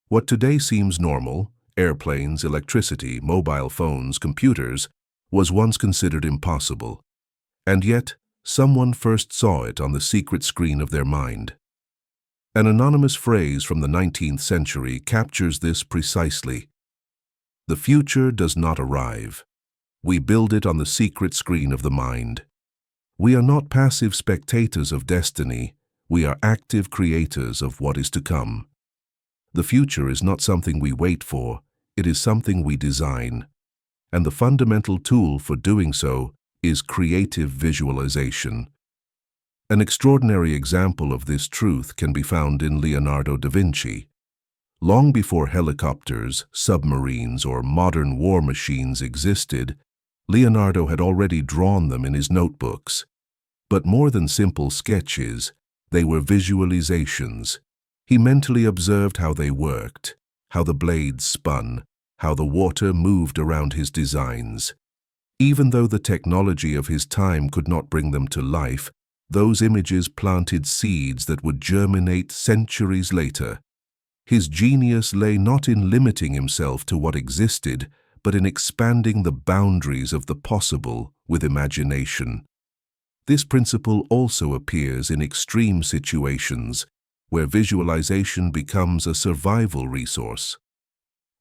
What today seems normal, airplanes, electricity, mobile phones, computers, was once considered impossible. And yet, someone first saw it on the secret screen of their mind. An anonymous phrase from the 19th century captures this precisely. The future does not arrive. We build it on the secret screen of the mind. We are not passive spectators of destiny, we are active creators of what is to come. The future is not something we wait for, it is something we design. And the fundamental tool for doing so is creative visualization. An extraordinary example of this truth can be found in Leonardo da Vinci. Long before helicopters, submarines, or modern war machines existed, Leonardo had already drawn them in his notebooks. But more than simple sketches, they were visualizations. He mentally observed how they worked, how the blades spun, how the water moved around his designs. Even though the technology of his time could not bring them to life, those images planted seeds that would germinate centuries later. His genius lay not in limiting himself to what existed, but in expanding the boundaries of the possible with imagination. This principle also appears in extreme situations, where visualization becomes a survival resource.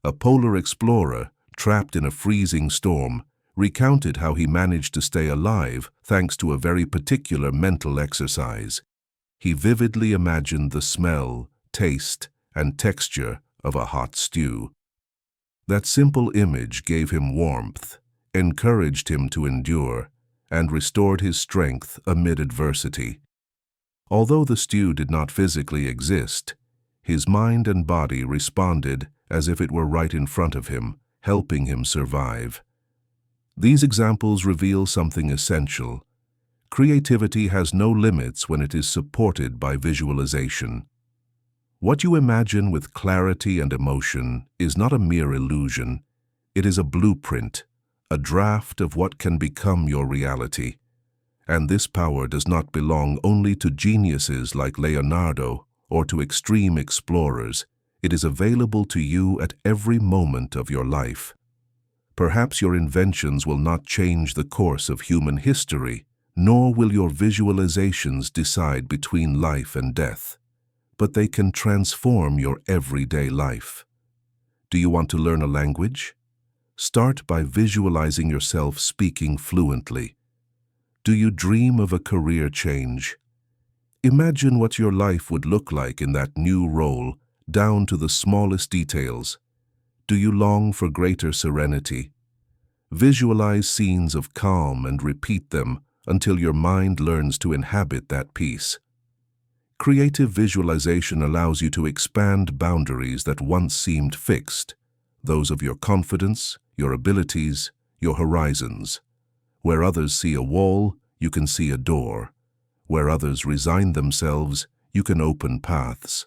A polar explorer, trapped in a freezing storm, recounted how he managed to stay alive thanks to a very particular mental exercise. He vividly imagined the smell, taste, and texture of a hot stew. That simple image gave him warmth, encouraged him to endure, and restored his strength amid adversity. Although the stew did not physically exist, his mind and body responded as if it were right in front of him, helping him survive. These examples reveal something essential. Creativity has no limits when it is supported by visualization. What you imagine with clarity and emotion is not a mere illusion. It is a blueprint, a draft of what can become your reality. And this power does not belong only to geniuses like Leonardo or to extreme explorers. It is available to you at every moment of your life. Perhaps your inventions will not change the course of human history, nor will your visualizations decide between life and death, but they can transform your everyday life. Do you want to learn a language? Start by visualizing yourself speaking fluently. Do you dream of a career change? Imagine what your life would look like in that new role, down to the smallest details. Do you long for greater serenity? Visualize scenes of calm and repeat them until your mind learns to inhabit that peace. Creative visualization allows you to expand boundaries that once seemed fixed, those of your confidence, your abilities, your horizons. Where others see a wall, you can see a door. Where others resign themselves, you can open paths.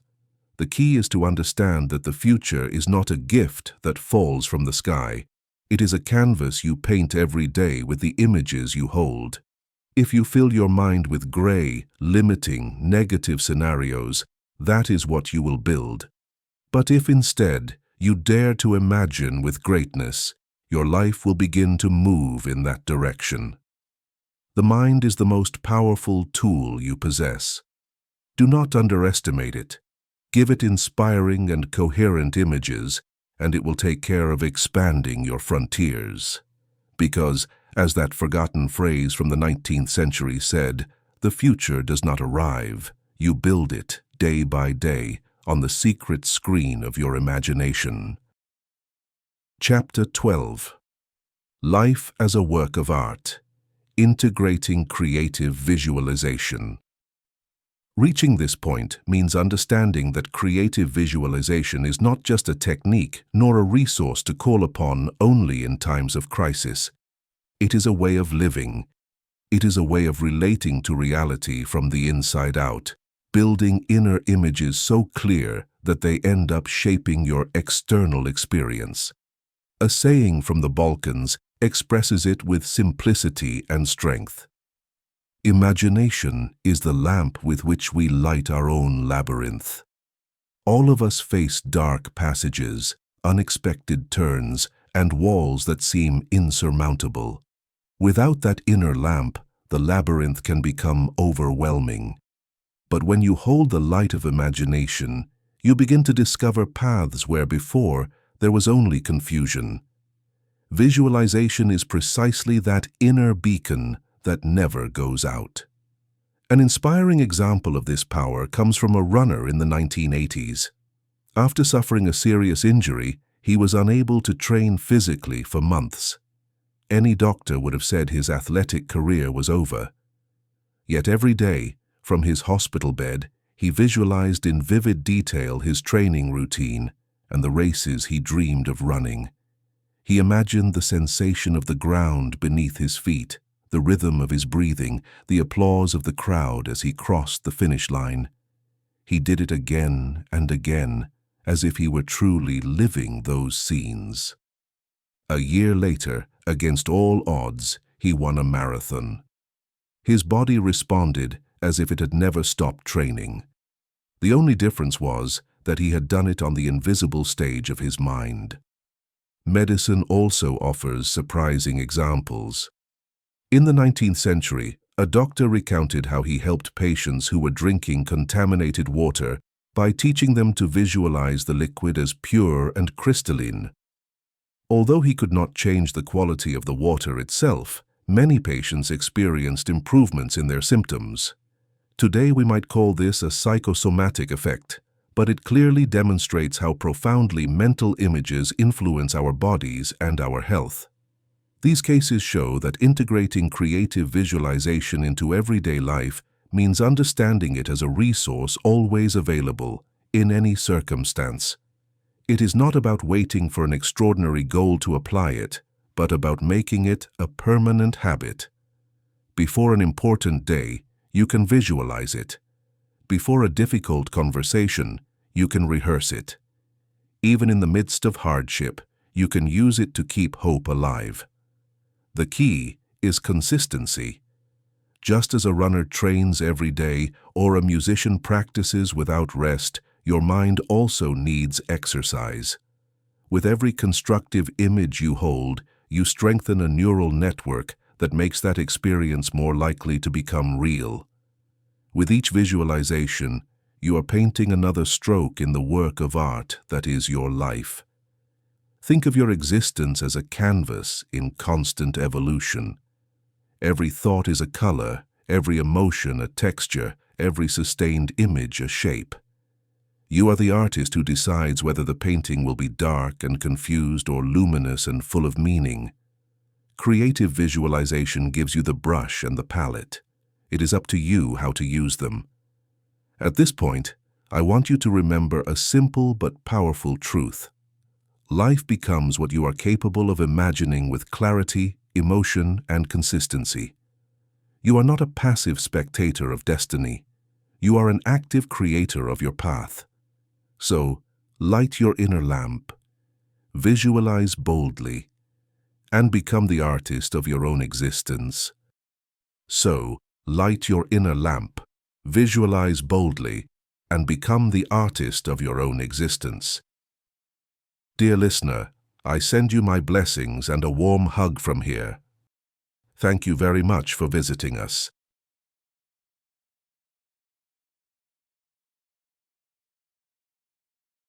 The key is to understand that the future is not a gift that falls from the sky. It is a canvas you paint every day with the images you hold. If you fill your mind with gray, limiting, negative scenarios, that is what you will build. But if instead you dare to imagine with greatness, your life will begin to move in that direction. The mind is the most powerful tool you possess. Do not underestimate it. Give it inspiring and coherent images, and it will take care of expanding your frontiers. Because, as that forgotten phrase from the 19th century said, the future does not arrive. You build it, day by day, on the secret screen of your imagination. Chapter 12. Life as a Work of Art. Integrating Creative Visualization. Reaching this point means understanding that creative visualization is not just a technique nor a resource to call upon only in times of crisis. It is a way of living. It is a way of relating to reality from the inside out, building inner images so clear that they end up shaping your external experience. A saying from the Balkans expresses it with simplicity and strength. Imagination is the lamp with which we light our own labyrinth. All of us face dark passages, unexpected turns, and walls that seem insurmountable. Without that inner lamp, the labyrinth can become overwhelming. But when you hold the light of imagination, you begin to discover paths where before there was only confusion. Visualization is precisely that inner beacon that never goes out. An inspiring example of this power comes from a runner in the 1980s. After suffering a serious injury, he was unable to train physically for months. Any doctor would have said his athletic career was over. Yet every day, from his hospital bed, he visualized in vivid detail his training routine and the races he dreamed of running. He imagined the sensation of the ground beneath his feet, the rhythm of his breathing, the applause of the crowd as he crossed the finish line. He did it again and again, as if he were truly living those scenes. A year later, against all odds, he won a marathon. His body responded as if it had never stopped training. The only difference was that he had done it on the invisible stage of his mind. Medicine also offers surprising examples. In the 19th century, a doctor recounted how he helped patients who were drinking contaminated water by teaching them to visualize the liquid as pure and crystalline. Although he could not change the quality of the water itself, many patients experienced improvements in their symptoms. Today we might call this a psychosomatic effect, but it clearly demonstrates how profoundly mental images influence our bodies and our health. These cases show that integrating creative visualization into everyday life means understanding it as a resource always available, in any circumstance. It is not about waiting for an extraordinary goal to apply it, but about making it a permanent habit. Before an important day, you can visualize it. Before a difficult conversation, you can rehearse it. Even in the midst of hardship, you can use it to keep hope alive. The key is consistency. Just as a runner trains every day or a musician practices without rest, your mind also needs exercise. With every constructive image you hold, you strengthen a neural network that makes that experience more likely to become real. With each visualization, you are painting another stroke in the work of art that is your life. Think of your existence as a canvas in constant evolution. Every thought is a color, every emotion a texture, every sustained image a shape. You are the artist who decides whether the painting will be dark and confused or luminous and full of meaning. Creative visualization gives you the brush and the palette. It is up to you how to use them. At this point, I want you to remember a simple but powerful truth. Life becomes what you are capable of imagining with clarity, emotion, and consistency. You are not a passive spectator of destiny. You are an active creator of your path. So, light your inner lamp, visualize boldly, and become the artist of your own existence. So, light your inner lamp, visualize boldly, and become the artist of your own existence. Dear listener, I send you my blessings and a warm hug from here. Thank you very much for visiting us.